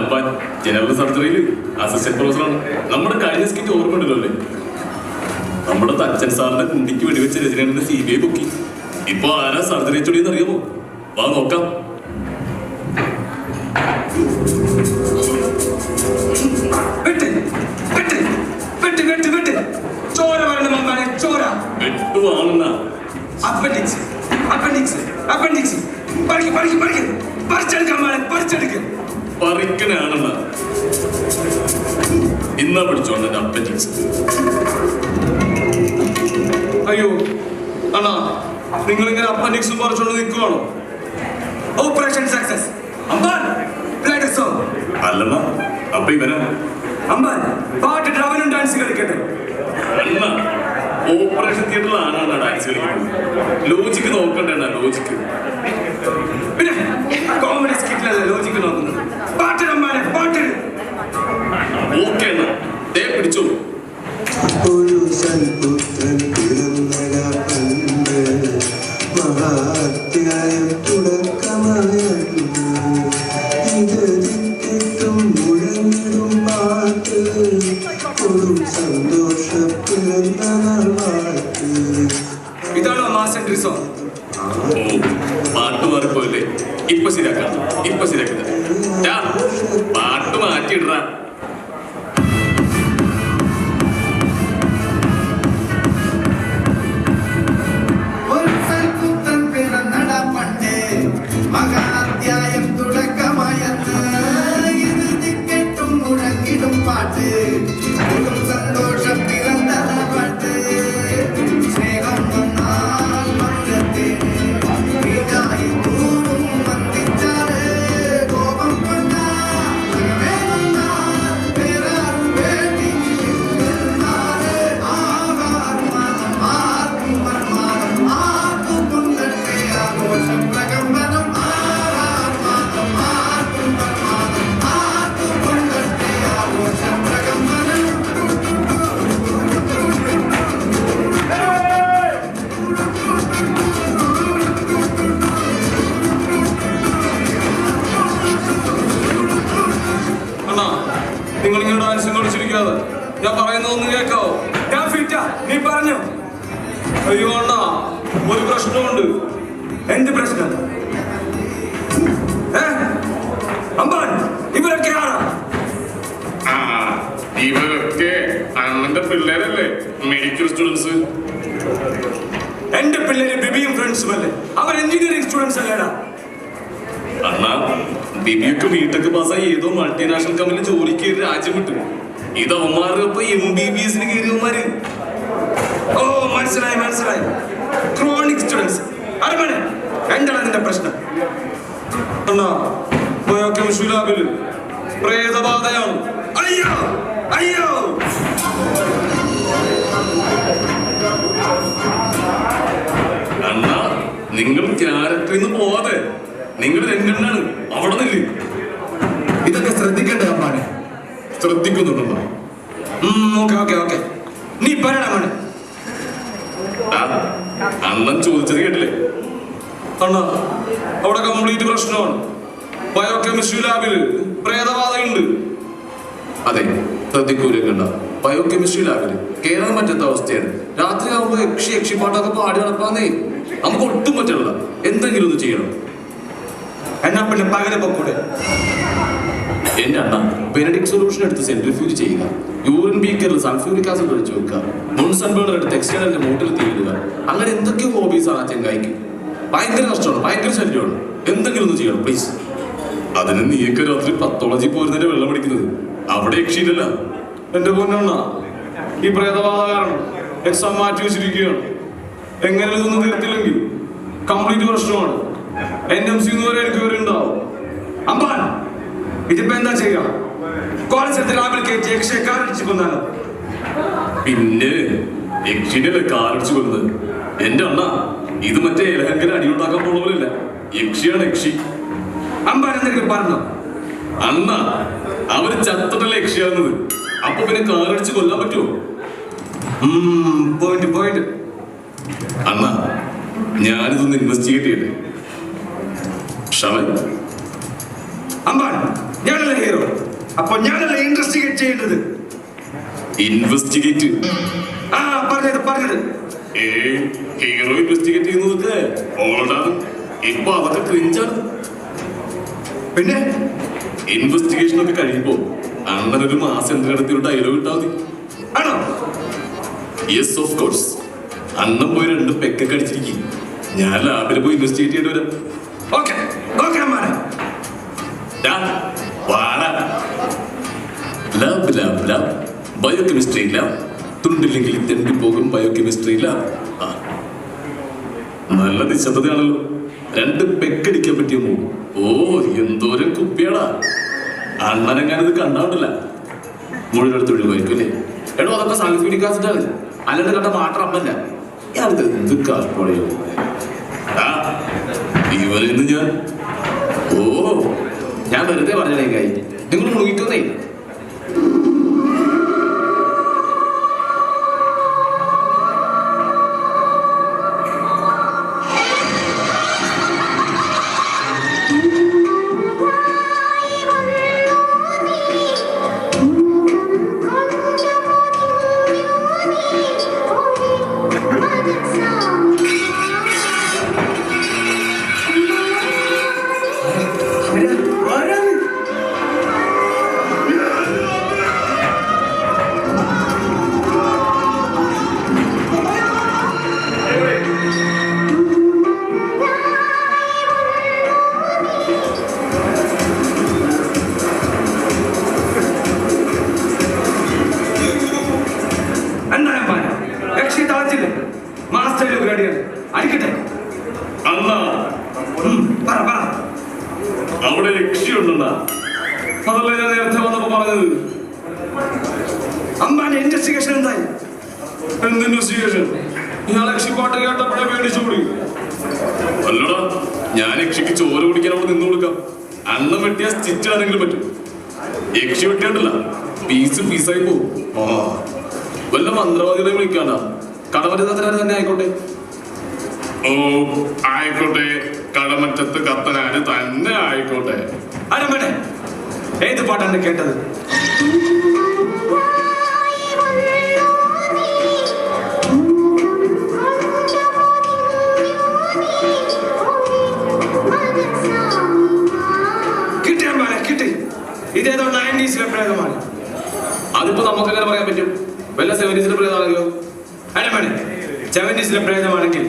അമ്പാൻ general സർജറിയിൽ assistant പ്രൊഫസറാണ്. നമ്മുടെ കഴിഞ്ഞ സ്കിറ്റ് ഓർമ്മയുണ്ടല്ലോ അല്ലേ? നമ്മുടെ തച്ചൻ സാറിന്റെ കുണ്ടിക്ക് വെടിവെച്ച രചനയുടെ CBI പൊക്കി. ഇപ്പൊ ആരാ സർജറി ചൊടിയെന്ന് അറിയാമോ? വാ നോക്കാം. വെട്ടുവാണെന്നാ പറിക്കനാണെന്നാ. ഇന്നാ പിടിച്ചോണ്ട് അപ്പൻഡിക്സ്. അയ്യോ അണ്ണാ, നിങ്ങളിങ്ങനെ അപ്പൻഡിക്സ് പറിച്ചോണ്ട് നിൽക്കുവാണോ? Operation success. അമ്പാൻ അല്ലണ്ണ, അപ്പൊ ഇവനാ അമ്പാൻ പാട്ട് അവനും ഡാൻസ് കളിക്കട്ടെ. അണ്ണ ഓപ്പറേഷൻ തിയേറ്ററിൽ ആണാണ് ഡാൻസ് കളിക്കുന്നത്. ലോജിക്ക് നോക്കണ്ടേ? ലോജിക്ക് പിന്നെ കോമഡി സ്കിറ്റിലല്ലേ ലോജിക്ക് നോക്കുന്നത്? പാട്ട് അമ്പാനെ പാട്ട്. ഓക്കെ അണ്ണ, ദേ പിടിച്ചോ. ഒരു സൽപുത്രൻ പിറന്നകണ്ട് മഹാത്യായം തുടക്കമായിരുന്നു. ഇത് ദിക്കെട്ടും മുഴങ്ങിടും പാട്ട്, ഒരു സന്തോഷ പിറന്നനാൾ വാട്ട്. ഇതാണോ മാസൻ ഡ്രിസോ? പാട്ട് മാറിപ്പോയില്ലേ? ഇപ്പൊ ശരിയാക്കാം, ഇപ്പൊ ശരിയാക്കുന്നത്. പാട്ട് മാറ്റിയിടാ. മഹാധ്യായം തുടക്കമായെന്ന് ഇത് ദിക്കെട്ടും മുഴങ്ങിടും പാട്ട്, ഒരു സന്തോഷം പിറന്ന പാട്ട്. സ്നേഹം വന്നാൽ മൗനത്തിന് വീടായി തൂറും വന്ദിച്ചാല്, കോപം കൊണ്ടാൽ പേരാറും വേണ്ടി നിന്നാല്, ആഹാരം മാതം ആർക്കും മന്മാദം ആർക്കും കൊണ്ടേ ആഘോഷം പ്രകമ്പനം. നിങ്ങളിങ്ങനെ ഡാൻസ് കളിച്ചിരിക്കാതെ ഞാൻ പറയുന്നതൊന്നും കേൾക്കാവോ? ഞാൻ ഫിറ്റാ, നീ പറഞ്ഞു. അയ്യോ അണ്ണാ, ഒരു പ്രശ്നമുണ്ട്. എന്ത് പ്രശ്നം? അമ്പാൻ, ഇവരൊക്കെ ആരാ? ഇവരൊക്കെ അണ്ണന്റെ പിള്ളേരല്ലേ, മെഡിക്കൽ സ്റ്റുഡൻസ്. എന്റെ പിള്ളേര് ബിബിയും ഫ്രണ്ട്സും അല്ലേ? അവർ എഞ്ചിനീയറിംഗ് സ്റ്റുഡൻസ് അല്ലേടാ? അണ്ണാ, ബിബിയൊക്കെ ബിടെക് പാസ്സായി ഏതോ മൾട്ടിനാഷണൽ കമ്പനി ജോലിക്ക് രാജ്യം വിട്ടു. ഇത് അവന്മാർക്ക് MBBS കയറിയവന്മാര്. ഓ, മനസ്സിലായി മനസ്സിലായി. Chronic students. അരമനെ, എന്താണ് അതിന്റെ പ്രശ്നം? അണ്ണാ, ബയോകെമിസ്ട്രി ലാബിൽ പ്രേതബാധയാണ്. അയ്യോ അയ്യോ. അണ്ണാ, നിങ്ങൾ ക്യാരക്ടറിൽ നിന്ന് പോവാതെ നിങ്ങൾ രംഗണ്ണാണ്, അവിടെ നില്ല്. ഇതൊക്കെ ശ്രദ്ധിക്കേണ്ട അമ്പാനെ. ശ്രദ്ധിക്കുന്നുണ്ടോ? ഓക്കെ ഓക്കെ ഓക്കെ, നീ പറയണമാണ്. അണ്ണൻ ചോദിച്ചത് കേട്ടില്ലേ? അണ്ണാ, അവിടെ കംപ്ലീറ്റ് പ്രശ്നമാണ്. ബയോകെമിസ്ട്രി ലാബിൽ പ്രേതബാധയുണ്ട്. അതെ, ശ്രദ്ധിക്കൂലണ്ട. ബയോകെമിസ്ട്രി ലാബില് കേറാൻ പറ്റാത്ത അവസ്ഥയാണ്. രാത്രി ആവുമ്പോ യക്ഷിപ്പാട്ടൊക്കെ പാടി നടക്കാന്നേ. നമുക്ക് ഒട്ടും പറ്റില്ല. എന്തെങ്കിലും ഒന്ന് ചെയ്യണം. എന്നാ പിന്നെ പകല് പൊക്കൂടെ? എന്റെ അണ്ണ, ബെനഡിക് സൊല്യൂഷൻ എടുത്ത് സെൻട്രിഫ്യൂജ് ചെയ്യുക, യൂറിൻ ബീക്കറിൽ സൾഫ്യൂരിക് ആസിഡ് ഒഴിച്ചു വെക്കുക, മുൻസൺ ബേണർ എടുത്ത് എക്സ്റ്റേണലിന്റെ മൂട്ടിൽ തീയിടുക. അങ്ങനെ എന്തൊക്കെയോ ഹോബീസാണ് ആ ചെങ്കായിക്ക്. ഭയങ്കര കഷ്ടമാണ്, ഭയങ്കര ശല്യമാണ്. എന്തെങ്കിലും ഒന്ന് ചെയ്യണം പ്ലീസ്. അതിന് നീയൊക്കെ രാത്രി പത്തോളജി പോരുന്നതിന്റെ വെള്ളം അടിക്കുന്നത്. അവിടെ യക്ഷിയില്ലല്ല. എന്റെ പൊന്നണ്ണ, ഈ പ്രേതബാധ കാരണം എക്സാം മാറ്റി വെച്ചിരിക്കുകയാണ്. എങ്ങനെ ഇതൊന്നും തീർത്തില്ലെങ്കിൽ കംപ്ലീറ്റ് പ്രശ്നമാണ്. NMC വരെ എനിക്ക് വരെ ഉണ്ടാവും. അമ്പാൻ, ഇതിപ്പോ എന്താ ചെയ്യുക? കോളേജ് ലാബിൽ കയറ്റി യക്ഷയെ കാറടിച്ചു കൊന്നാലോ? പിന്നെ യക്ഷിനല്ലേ കാറടിച്ചു കൊന്നത്? എന്റെ അണ്ണ, ഇത് മറ്റേ ഏലഹങ്കര അടിയുണ്ടാക്കാൻ പോണവരല്ല. യക്ഷിയാണ് യക്ഷി. അമ്പാൻ എന്തെങ്കിലും പറഞ്ഞോ? അണ്ണ, അവര് ചത്തട്ടല്ലേ യക്ഷിയാകുന്നത്. അപ്പൊ പിന്നെ കാറടിച്ച് കൊല്ലാൻ പറ്റുമോ? Point point. അണ്ണ, ഞാനിതൊന്ന് ഇൻവെസ്റ്റിഗേറ്റ് ചെയ്യട്ടെ. ഷമൻ, അമ്പാൻ, ഞാനല്ലേ ഹീറോ, അപ്പൊ ഞാനല്ലേ ഇൻവെസ്റ്റിഗേറ്റ് ചെയ്യേണ്ടത്. ഇൻവെസ്റ്റിഗേറ്റ് പറഞ്ഞത് ഹീറോ ഇൻവെസ്റ്റിഗേറ്റ് ചെയ്യുന്നതൊക്കെ ഓൾഡാണ്. ഇപ്പൊ അതൊക്കെ ക്രിഞ്ചാണ്. പിന്നെ ഇൻവെസ്റ്റിഗേഷൻ ഒക്കെ കഴിയുമ്പോ അണ്ണനൊരു മാസം എന്തിനടുത്ത് ഒരു ഡയലോഗ് ഇട്ടാ മതി. ആണോ? Yes of course. അണ്ണൻ പോയി 2 പെക്കൊക്കെ അടിച്ചിരിക്കും. ഞാൻ ലാബിൽ പോയി ഇൻവെസ്റ്റിഗേറ്റ് ചെയ്യേണ്ടി വരാം. ഓക്കെ അമ്മാനെ. Lab lab lab biochemistry lab. തുണ്ടില്ലെങ്കിൽ തെണ്ടി പോകും ബയോകെമിസ്ട്രി ലാബ്. നല്ല നിശബ്ദതയാണല്ലോ. 2 പെക്കടിക്കാൻ പറ്റിയ മൂ. ഓ എന്തോരം കുപ്പിയാടാ. അണ്ണനെങ്ങാനത് കണ്ടാവില്ല. മുഴുവൻ തൊഴിലുമായിരിക്കും അല്ലേ? എടോ അതൊക്കെ സൾഫ്യൂരിക് ആസിഡ് ആണ്. അല്ലാണ്ട് കണ്ട മാത്രമല്ല. ഞാനത് എന്ത് കാർപ്പടയോ ഇവരിന്ന് ഞാൻ വെറുതെ പറഞ്ഞേ കായി. നിങ്ങൾ മുഴുകിക്കുന്നേ. അവിടെ രക്ഷയുണ്ടെന്നാ. അതല്ലേ ഞാൻ നേരത്തെ വന്നപ്പോ പറഞ്ഞത്. അമ്മാന്റെ ഇൻവെസ്റ്റിഗേഷൻ എന്തായി? എന്ത് ഇൻവെസ്റ്റിഗേഷൻ? ഞാൻ ലക്ഷ്യപ്പാട്ട് കേട്ടപ്പോഴേ പേടിച്ചോടി. അല്ലടാ, ഞാൻ യക്ഷിക്ക് ചോര കുടിക്കാൻ അവിടെ നിന്ന് കൊടുക്കാം. അണ്ണം വെട്ടിയാൽ സ്റ്റിച്ച് ആണെങ്കിലും പറ്റും. യക്ഷി വെട്ടിയാണ്ടല്ല, പീസായി പോകും. വല്ല മന്ത്രവാദികളെ വിളിക്കാണ്ട. കടമറ്റത്തിനാര് തന്നെ ആയിക്കോട്ടെ. ഓ ആയിക്കോട്ടെ, കടമറ്റത്ത് കത്തനാര് തന്നെ ആയിക്കോട്ടെ. അരമനെ ഏത് പാട്ടാണ് കേട്ടത്? കിട്ടി. ഇതേതോ 90s പ്രേതമാണ്. അതിപ്പോ നമുക്കെങ്ങനെ പറയാൻ പറ്റും? വല്ല 70s പ്രേതമാണെങ്കിലോ? അരമനെ 70s പ്രേതമാണെങ്കിൽ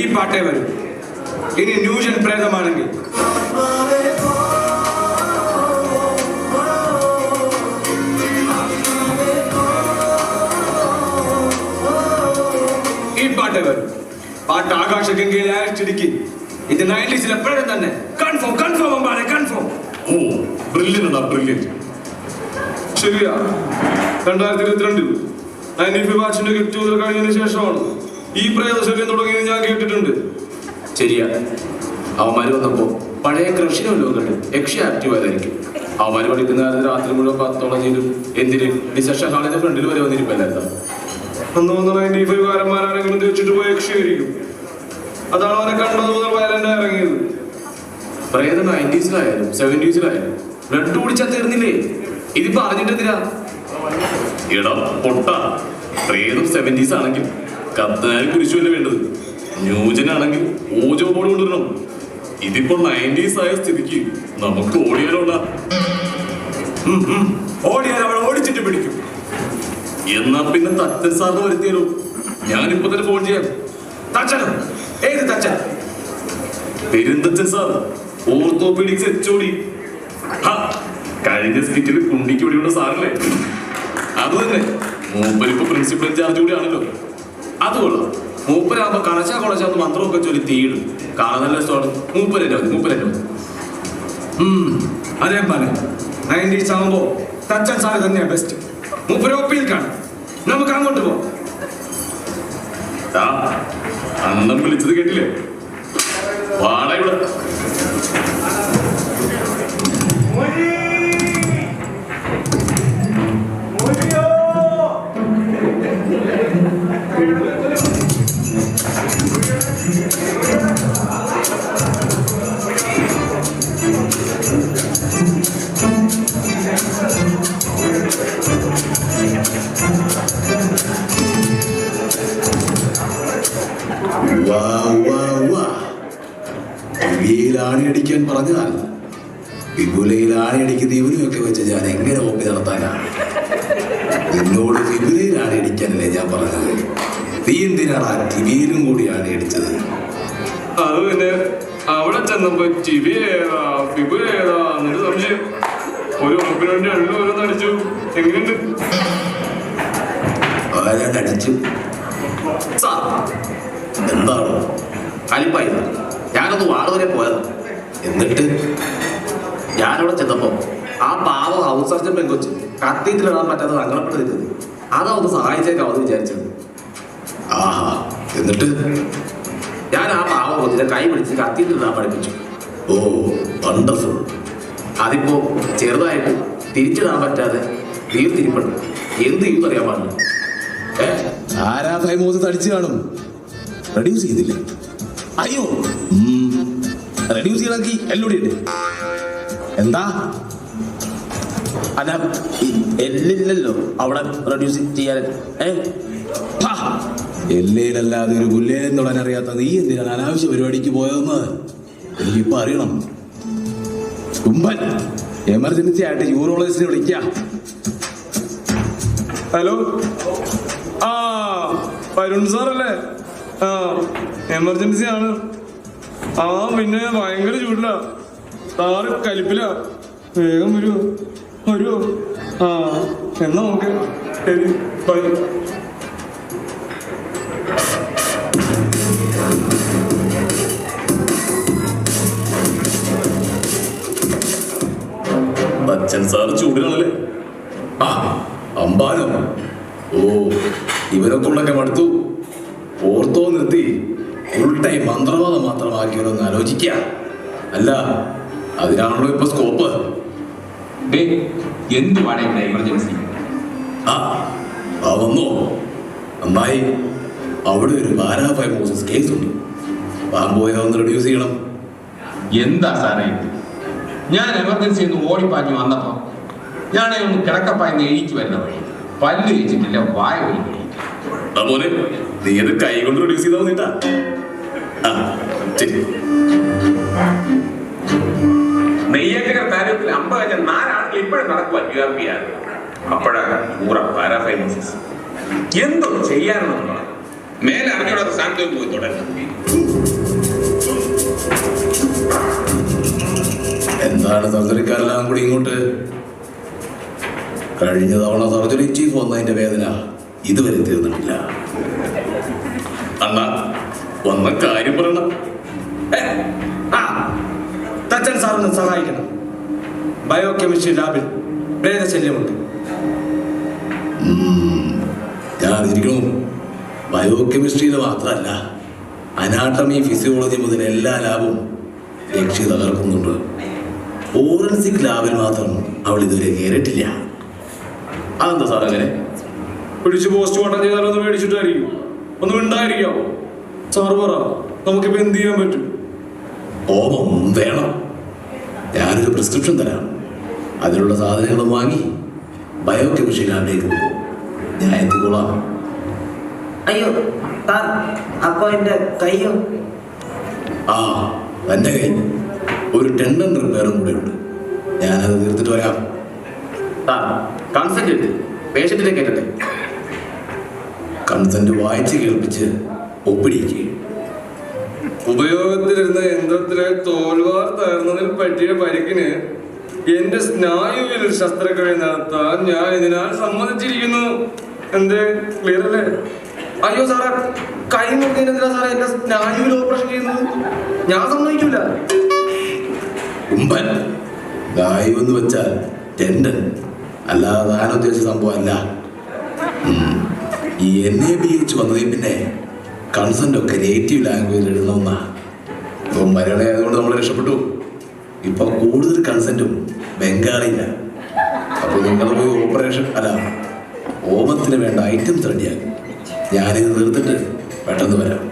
ഈ പാട്ടേ വരും. ഇനി ന്യൂജൻ പ്രേതമാണെങ്കിൽ ഈ പാട്ടേ വരും. പാട്ട് ആകാശഗംഗയിലെ ആഴ്ചടിക്ക്. ഇത് 90s പ്രേതം തന്നെ. കൺഫേം അമ്പാനെ, കൺഫേം. Oh brilliant. ശരിയാ, 2022 95 ബാച്ചിന്റെ ഗെറ്റ് ടുഗദർ കഴിഞ്ഞതിന് ശേഷമാണ് ഈ പ്രേതശല്യം തുടങ്ങിയത് ഞാൻ കേട്ടിട്ടുണ്ട്. ശരിയാ, അവന്മാര് വന്നപ്പോ പഴയ കൃഷിനല്ലോ കണ്ട് യക്ഷി ആക്റ്റീവ് ആയതായിരിക്കും. അവന്മാര് പഠിക്കുന്ന കാലത്ത് രാത്രി മുഴുവൻ 10ഓളം ചെയ്തു. എന്തിന് ഡിസക്ഷൻ ഹാളിന്റെ ഫ്രണ്ടിൽ വരെ വന്നിരിപ്പല്ലായിരുന്നു. അന്ന് വന്ന 95 കാരന്മാരാണെങ്കിലും തേച്ചിട്ട് പോയ യക്ഷിയായിരിക്കും. അതാണ് അവനെ കണ്ടത് മുതൽ വയലന്റ് ഇറങ്ങിയത്. പ്രേതം 90s-ലായാലും 70s-ലായാലും ബ്ലഡ് കുടിച്ചാൽ തീർന്നില്ലേ? ഇതിപ്പോ അറിഞ്ഞിട്ടെന്തിനാ? ഇടാ പൊട്ട, പ്രേതം 70s ആണെങ്കിൽ കത്തനാൽ കുരിശുവല്ല വേണ്ടത്. ന്യൂജനാണെങ്കിൽ ഓജോ ബോർഡ് കൊണ്ടുവരണം. ഇതിപ്പോ 90s ആയ സ്ഥിതിക്ക് നമുക്ക് ഓടിയാലോണ്ട. ഓടിയാൽ അവൾ ഓടിച്ചിട്ട് പിടിക്കും. എന്നാ പിന്നെ തച്ചൻ സാറിന് വരുത്തിയാലോ? ഞാനിപ്പോ തന്നെ ഫോൺ ചെയ്യാം. തച്ചനോ? ഏത് Thachan? Perunthachan sir, orthopaedics HOD. കഴിഞ്ഞ സ്കിറ്റിൽ കുണ്ടിക്ക് വേണ്ടിയുള്ള സാറല്ലേ? അത് തന്നെ. മൂപ്പരിപ്പോ പ്രിൻസിപ്പൽ ഇൻചാർജ് കൂടിയാണല്ലോ. അത് കൊള്ളാം. മൂപ്പരാകുമ്പോ കണച്ചാന്ന് മന്ത്രമൊക്കെ ചൊല്ലി തീയിടും. കാണാൻ നല്ല ഇഷ്ടമാണ്. മൂപ്പരെന്നെ അതേ പോലെ 90s ആവുമ്പോ തച്ചൻ സാറ് തന്നെയാ ബെസ്റ്റ്. മൂപ്പരോപ്പിയിൽ കാണും. നമുക്ക് അങ്ങോട്ട് പോവാം. അണ്ണം വിളിച്ചത് കേട്ടില്ലേ? വാട ഇവിടെ. ആണിയടിക്കാൻ പറഞ്ഞാൽ വിപുലയിൽ ആണിയടിക്കുന്ന ഇവനെയൊക്കെ വെച്ച് ഞാൻ എങ്ങനെ ഓപ്പി നടത്താനാണ്? നിന്നോട് വിപുലയിൽ ആണിയടിക്കാനല്ലേ ഞാൻ പറഞ്ഞത്? നീ എന്തിനാണ് ആ ടിവിയിലും കൂടി ആണിയടിച്ചത്? അത് പിന്നെ അവിടെ ചെന്നപ്പോ ടിവി ഏതാ വിപുല ഏതാ എന്നൊരു സംശയം. ഒരു ഉറപ്പിന് വേണ്ടി രണ്ടും ഓരോന്ന് അടിച്ചു. എങ്ങനെയുണ്ട്? ഞാൻ അടിച്ചു. എന്താണോ കലിപ്പായി? ഞാനൊന്ന് വാർഡ് വരെ പോയത്. എന്നിട്ട് ഞാനവിടെ ചെന്നപ്പോ ആ പാവ ഹൗസ് സർജൻ പെങ്കൊച്ച് കത്തിയിട്ടിടാൻ പറ്റാതെ സങ്കടപ്പെട്ട് നിൽക്കുന്നത്. അതാ ഒന്ന് സഹായിച്ചേക്കാവെന്ന് വിചാരിച്ചത്. ആഹാ, എന്നിട്ട് ഞാൻ ആ പാവ കൊച്ചിനെ കൈ പിടിച്ച് കത്തിയിട്ടിടാൻ പഠിപ്പിച്ചു. ഓ വണ്ടർഫുൾ. അതിപ്പോ ചെറുതായിട്ട് തിരിച്ചിടാൻ പറ്റാതെ തീർത്തിരിപ്പുണ്ട്. എന്ത് ചെയ്യുമെന്ന് അറിയാൻ പാടില്ല. ആരാ ഫൈമോസ് തടിച്ചു കാണും? റെഡ്യൂസ് ചെയ്തില്ല. അയ്യോ, റെഡ്യൂസ് ചെയ്താക്കി എല്ലൂടി ഉണ്ട്. എന്താ അല്ല എല്ലില്ലല്ലോ അവിടെ റെഡ്യൂസ് ചെയ്യാൻ. എല്ലേലല്ലാതെ ഒരു പുല്ലേലും തൊടാൻ അറിയാത്ത നീ എന്തിനാണ് അനാവശ്യ പരിപാടിക്ക് പോയതെന്ന് എനിക്കിപ്പോ അറിയണം. കുമ്പൻ എമർജൻസി ആയിട്ട് യൂറോളജിസ്റ്റിനെ വിളിക്കാം. ഹലോ, ആ വരുൺ സാറല്ലേ? ആ എമർജൻസി ആണ്. ആ പിന്നെ ഭയങ്കര ചൂടില്ല, സാറ് കലിപ്പില്ല. വേഗം വരുമോ? ആ എന്നാ ഓക്കെ, ശരി, ബൈ. ബച്ചൻ സാറ് ചൂടിലാണല്ലേ? ആ അമ്പാനം. ഓ ഇവരൊക്കെ ഉള്ളൊക്കെ മടുത്തു. ഓർത്തോ നിർത്തി ഫുൾ ടൈം മന്ത്രവാദം മാത്രമാക്കിയോന്ന് ആലോചിക്കുക. അല്ല അതിനാണല്ലോ ഇപ്പൊ സ്കോപ്പ്. എന്തുവാണ് ഇവിടെ എമർജൻസി? ആ വന്നോ? നന്നായി. അവിടെ ഒരു പാരാഫൈമോസിസ് കേസ് ഉണ്ട്. പാമ്പോയെ ഒന്ന് റെഡ്യൂസ് ചെയ്യണം. എന്താ സാറേ, ഞാൻ എമർജൻസി ഒന്ന് ഓടിപ്പാഞ്ഞു വന്നപ്പോ ഞാനേ ഒന്ന് കിടക്കപ്പായെന്ന് എഴുതി വരുന്ന വഴി പല്ല് കഴിച്ചിട്ടില്ല, വായ പോയി കഴിയും. അതുപോലെ നീ അത് കൈ കൊണ്ട് റെഡ്യൂസ് ചെയ്താൽ മതിട്ടാ. നെയ്യാറ്റിക്കര താലൂക്കിൽ 50,000 ആളുകൾ ഇപ്പോഴും നടക്കുക. അപ്പോഴാണ് പൂറ പാരാഫൈമോസിസ്. എന്തോ ചെയ്യാനെന്ന് മേലെ അറിഞ്ഞൂടാത്ത സ്ഥാനത്തേക്ക് പോയി തുടങ്ങി. എന്താണ് സർജറിക്കാരെല്ലാം കൂടി ഇങ്ങോട്ട്? കഴിഞ്ഞ തവണ സർജറി ചീഫ് വന്നതിന്റെ വേദന ഇതുവരെ തീർന്നിട്ടില്ല. അണ്ണാ വന്ന കാര്യം പറയണം. തച്ചൻ സാറിന് സഹായിക്കണം. ബയോ കെമിസ്ട്രി ലാബിൽ പ്രേതശല്യമുണ്ട്. ഞാൻ ഇരിക്കണു. ബയോ കെമിസ്ട്രിയിൽ മാത്രമല്ല, അനാട്ടമി ഫിസിയോളജി മുതൽ എല്ലാ ലാബും രക്ഷി തകർക്കുന്നുണ്ട്. ഫോറൻസിക് ലാബിൽ മാത്രം അവൾ ഇതുവരെ കയറിയിട്ടില്ല. അതെന്താ സാർ അങ്ങനെ? പിടിച്ച് പോസ്റ്റ്മോർട്ടം ചെയ്താലോ ഒന്ന് മേടിച്ചിട്ടായിരിക്കും. ഒന്നും ഉണ്ടായിരിക്കാവോ? സാറ് പറ, നമുക്കിപ്പോ എന്ത് ചെയ്യാൻ പറ്റും? കോപം വേണം. ഞാനൊരു പ്രിസ്ക്രിപ്ഷൻ തരാം. അതിലുള്ള സാധനങ്ങളും വാങ്ങി ബയോ കെമിസ്ട്രി ലാബിലേക്ക് പോകും. ഞാൻ എത്തിക്കോളാം. അയ്യോ സാർ, അപ്പൊ എന്റെ കയ്യോ? എൻ്റെ കൈ ഒരു ടെൻഡൻ റിപ്പയറും കൂടെ ഉണ്ട്. ഞാനത് തീർത്തിട്ട് വരാം. കൺസെന്റ് എടുത്ത് പേഷ്യന്റിനെ കേട്ടെ. കൺസെന്റ് വായിച്ച് കേൾപ്പിച്ച് ഒപ്പിടിക്കുക. ഉപയോഗത്തിലിരുന്ന യന്ത്രത്തിലെ തോൽവാർ തകർന്നതിൽ പറ്റിയ പരിക്കിന് എന്റെ സ്നായുവിൽ ശസ്ത്രക്രിയ നടത്താൻ ഞാൻ ഇതിനാൽ സമ്മതിച്ചിരിക്കുന്നു. എന്തേ, ക്ലിയർ അല്ലേ? അയ്യോ സാറേ, കൈ മുറിഞ്ഞതിനെന്തിനാ സാറേ എന്റെ സ്നായുവിൽ ഓപ്പറേഷൻ ചെയ്യുന്നത്? ഞാൻ സമ്മതിക്കില്ല. ഉമ്പൻ ഗായവെന്ന് വെച്ചാൽ ടെൻഡൻ, അല്ലാതെ താൻ ഉദ്ദേശിച്ച സംഭവമല്ല. ഈ NABH വന്നതിൽ പിന്നെ കൺസെന്റ് ഒക്കെ നേറ്റീവ് ലാംഗ്വേജിൽ എഴുതണമെന്നാ. ഇപ്പൊ മലയാളം ആയതുകൊണ്ട് നമ്മൾ രക്ഷപ്പെട്ടു. ഇപ്പൊ കൂടുതൽ കൺസെന്റും ബംഗാളിയില്ല. അപ്പൊ നിങ്ങൾ പോയി ഓപ്പറേഷൻ ഹോമത്തിന് വേണ്ട ഐറ്റംസ് റെഡിയാക്കും. ഞാനിത് തീർത്തിട്ട് പെട്ടെന്ന് വരാം.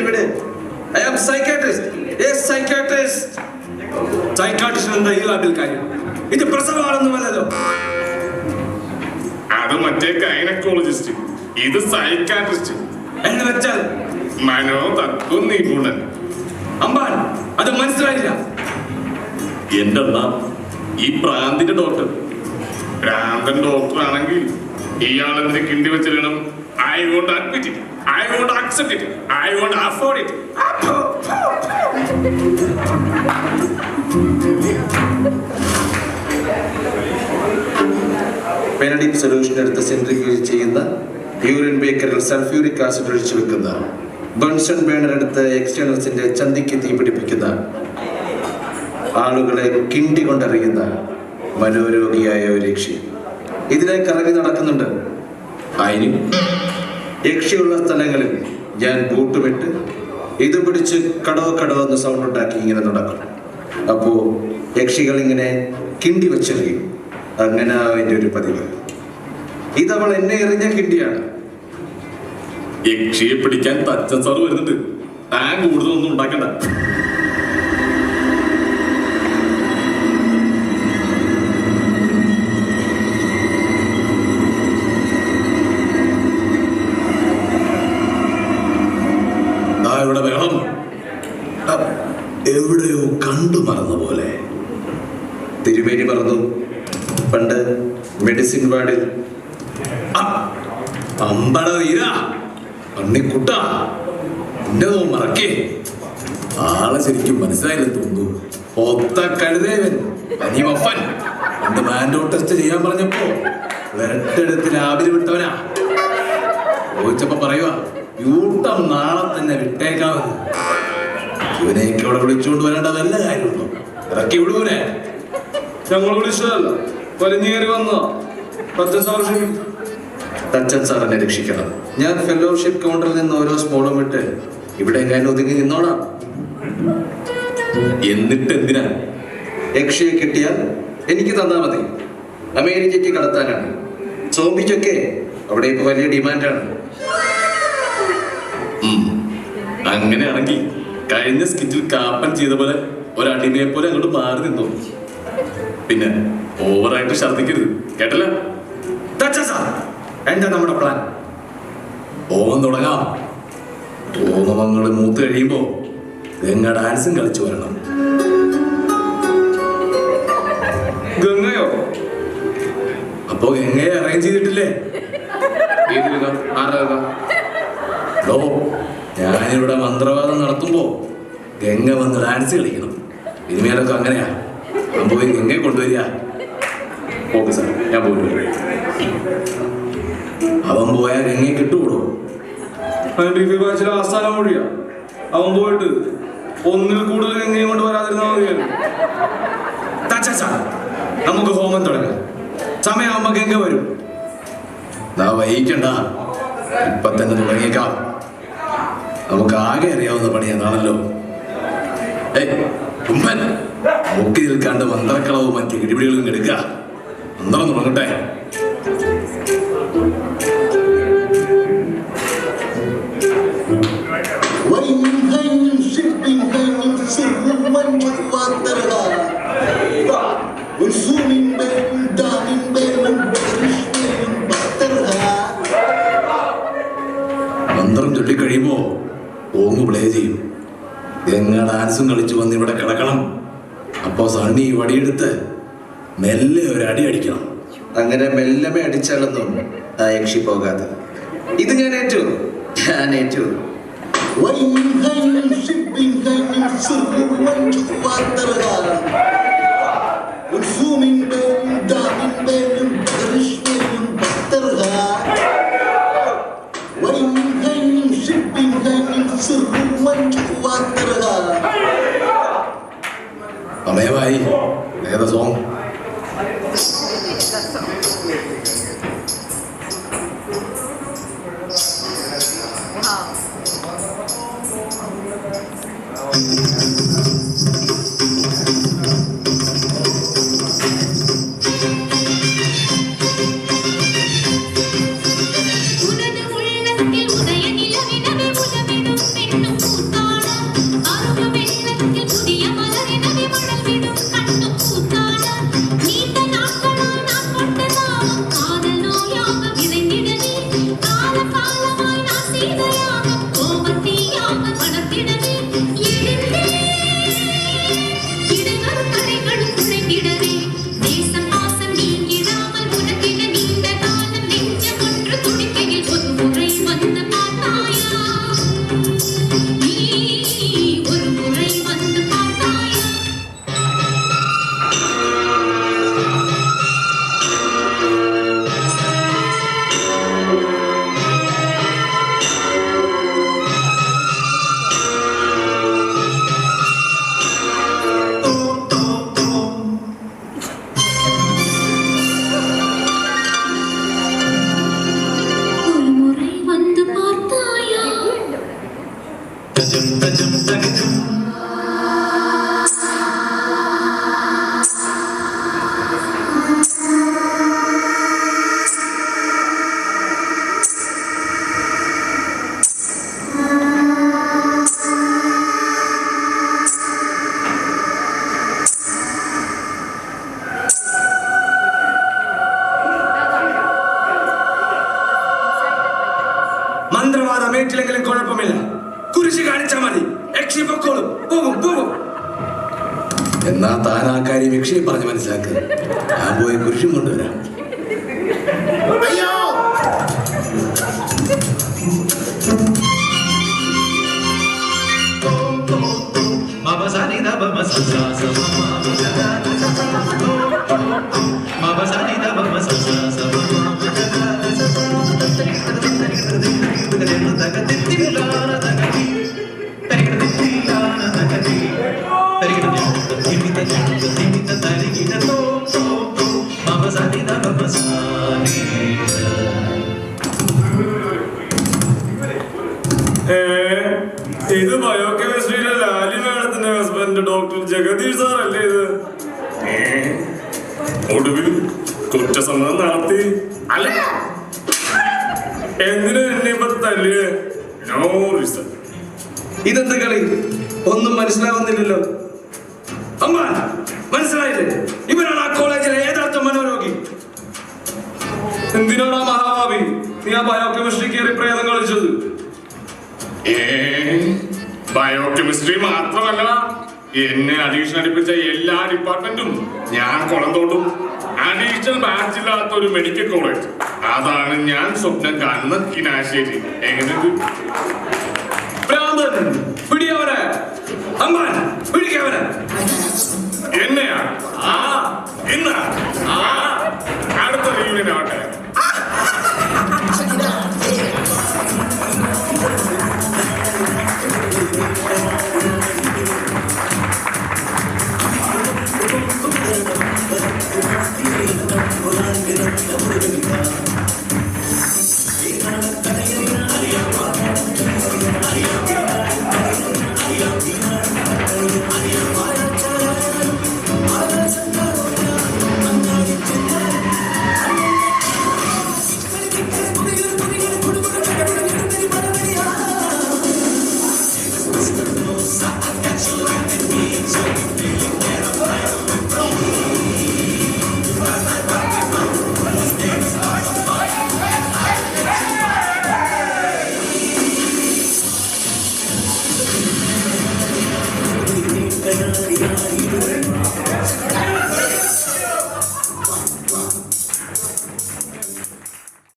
വിട്. I am psychiatrist. Yes, psychiatrist. Psychiatrist എന്താ ഈ ലാബിൽ കാര്യം? ഇത് പ്രസവമാണെന്നുമല്ലല്ലോ. അത് മറ്റേ ഗൈനക്കോളജിസ്റ്റ്, ഇത് സൈക്കാട്രിസ്റ്റ് എന്ന് വെച്ചാൽ മനോതത്വ നിപുണൻ. അമ്പാൻ അത് മനസ്സിലായില്ല. എന്റെ അണ്ണ ഈ പ്രാന്തിന്റെ ഡോക്ടർ ഭ്രാന്തൻ ഡോക്ടർ ആണെങ്കിൽ ഇയാളെന്തിന് കിണ്ടി വെച്ചിരണം? I won't admit it. I won't accept it. I won't afford it. Benedict solution എടുത്ത് സെൻട്രിഫ്യൂജ് ചെയ്യുന്ന യൂറിൻ ബേക്കറിൽ സൾഫ്യൂരിക് ആസിഡ് ഒഴിച്ചു വെക്കുന്ന ബൺസൺ ബേണർ എടുത്ത് എക്സ്റ്റേണൽസിന്റെ ചന്തിക്ക് തീ പിടിപ്പിക്കുന്ന ആളുകളെ കിണ്ടി കൊണ്ടറിയുന്ന മനോരോഗിയായ ഒരു യക്ഷി ഇതിനെ കറങ്ങി നടക്കുന്നുണ്ട്. അതിന് യക്ഷിയുള്ള സ്ഥലങ്ങളിൽ ഞാൻ ബൂട്ടുമിട്ട് ഇത് പിടിച്ച് കടോ കടോ എന്ന് സൗണ്ട് ഉണ്ടാക്കി ഇങ്ങനെ നടക്കും. അപ്പോ യക്ഷികൾ ഇങ്ങനെ കിണ്ടി വെച്ചെറിയും. അങ്ങനെ അതിൻ്റെ ഒരു പതിവ്. ഇതവൾ എന്നെ എറിഞ്ഞ കിണ്ടിയാണ്. യക്ഷിയെ പിടിക്കാൻ തച്ചൻ സാറ് വരുന്നുണ്ട്. താൻ കൂടുതലൊന്നും ഉണ്ടാക്കണ്ട. ഇവിടെ വേണം. എവിടെയോ കണ്ടു മറന്ന പോലെ. തിരുമേനി പറഞ്ഞു പണ്ട് മെഡിസിൻ വാർഡിൽ. അമ്പട വീര അണ്ണിക്കുട്ട, എന്റെ മറക്കേ. ആളെ ശരിക്കും മനസ്സിലായില്ലെന്ന് തോന്നുന്നു. ഒത്ത കഴുതേവൻ അനിമഫൻ പണ്ട് മാൻഡോ ടെസ്റ്റ് ചെയ്യാൻ പറഞ്ഞപ്പോ വെരട്ടെടുത്ത് ലാബിൽ വിട്ടവനാ. ചോദിച്ചപ്പോ പറയുക യൂട്ടം നാളെ തന്നെ വിട്ടേക്കാമെന്ന്. ഇവനെയൊക്കെ ഇവിടെ വിളിച്ചുകൊണ്ട് വരേണ്ട വല്ല കാര്യമുണ്ടോ? ഇറക്കി വിടൂനെ. ഞങ്ങൾ വിളിച്ചതല്ല, വലിഞ്ഞേറി വന്നതാ. തച്ചൻ സാർ എന്നെ രക്ഷിക്കണം. ഞാൻ ഫെലോഷിപ്പ് കൗണ്ടറിൽ നിന്ന് ഓരോ സ്മോളും വിട്ട് ഇവിടെ എങ്ങനെ ഒതുങ്ങി നിന്നോളാം. എന്നിട്ട് എന്തിനാ? യക്ഷിയെ കിട്ടിയാൽ എനിക്ക് തന്നാ മതി. അമേരിക്കയ്ക്ക് കടത്താനാണ്. സോംബിക്കൊക്കെ അവിടെ ഇപ്പൊ വലിയ ഡിമാൻഡാണ്. അങ്ങനെയാണെങ്കിൽ കഴിഞ്ഞ സ്കിറ്റിൽ കാപ്പൻ ചെയ്ത പോലെ ഒരടിമയെ പോലെ അങ്ങോട്ട് മാറി നിന്നോ. പിന്നെ ഓവറായിട്ട് ഛർദിക്കരുത്, കേട്ടല്ല? എന്താ നമ്മുടെ പ്ലാൻ? ഓണം തുടങ്ങാം. ഓമങ്ങൾ മൂത്ത് കഴിയുമ്പോ ഗംഗ ഡാൻസും കളിച്ചു വരണം. ഗംഗയോ? അപ്പോ ഗംഗയെ അറേഞ്ച് ചെയ്തിട്ടില്ലേ? ഞാനിവിടെ മന്ത്രവാദം നടത്തുമ്പോ ഗംഗ വന്ന് ഡാൻസ് കളിക്കണം. ഇനിമേലൊക്കെ അങ്ങനെയാ. ഞാൻ പോയി ഗംഗയെ കൊണ്ടുവരിക. ഓക്കെ സാർ, ഞാൻ പോയി. അവൻ പോയാൽ ഗംഗയെ കിട്ടുകൂടോ? ബാച്ചിലെ ആസ്ഥാനം വഴിയാ അവൻ പോയിട്ട് ഒന്നിൽ കൂടുതൽ എങ്ങനെയും കൊണ്ട് വരാതിരുന്നാൽ മതിയായിരുന്നു. നമുക്ക് ഹോമം തുടങ്ങാം. സമയമാകുമ്പോ ഗംഗ വരും. വൈകിക്കണ്ട, ഇപ്പൊ തന്നെ തുടങ്ങിയേക്കാം. നമുക്ക് ആകെ അറിയാവുന്ന പണി അതാണല്ലോ. കുമ്പൻ മുക്കി നിൽക്കാണ്ട് മന്ത്രക്കളവും മറ്റ് ഇടിപിടികളും എടുക്കുക. മന്ത്രം തുടങ്ങട്ടെ. മന്ത്രം ചൊല്ലിക്കഴിയുമ്പോ ഓങ്ങ് പ്ലേ ചെയ്യും. ഗംഗ ഡാൻസും കളിച്ചു വന്ന് ഇവിടെ കിടക്കണം. അപ്പോ സണ്ണി വടിയെടുത്ത് മെല്ലെ ഒരു അടി അടിക്കണം. അങ്ങനെ മെല്ലമേ അടിച്ചാലൊന്നും ആ യക്ഷി പോകാതെ. ഇത് ഞാൻ ഏറ്റു. സമയമായി. ഏതാ സോങ്? ഉദയനി മന്ത്രവാദം ഏറ്റില്ലെങ്കിലും കുഴപ്പമില്ല. കുരിശ് കാണിച്ചാൽ മതി. യക്ഷി പൊക്കോളും. പോകും പോകും. എന്നാ താൻ ആ കാര്യം യക്ഷിയെ പറഞ്ഞ് മനസ്സിലാക്കുക. ഞാൻ പോയി കുരിശും കൊണ്ടുവരാം. അയ്യോ ഇത് ബയോകെമിസ്ട്രിയിലെ ലാലി മാഡത്തിന്റെ ഹസ്ബൻഡ് ഡോക്ടർ ജഗദീഷ് സാർ അല്ലേ ഇത്? ഒടുവിൽ കുറ്റസമ്മതം നടത്തി അല്ല? എന്തിനാ എന്നെ ഇപ്പൊ തല്ലിയേ? No reason. ഇതെന്ത് കളി? ഒന്നും മനസ്സിലാവുന്നില്ലല്ലോ. അമ്മ മനസ്സിലായില്ലേ? ഇവരാണ് ആ കോളേജിലെ യഥാർത്ഥ മനോരോഗി. എന്തിനാണ് ആ മഹാഭാവി നീ ആ ബയോകെമിസ്ട്രി കയറി പ്രേതം കളിച്ചത്? ബയോകെമിസ്ട്രി മാത്രമല്ല, എന്നെ അഡീഷൻ അടിപ്പിച്ച എല്ലാ ഡിപ്പാർട്ട്മെന്റും ഞാൻ കുളം തോട്ടും. അഡീഷണൽ ബാച്ച് ഇല്ലാത്ത ഒരു മെഡിക്കൽ കോളേജ്, അതാണ് ഞാൻ സ്വപ്നം കാണുന്ന കിനാശ്ശേരി. എങ്ങനെ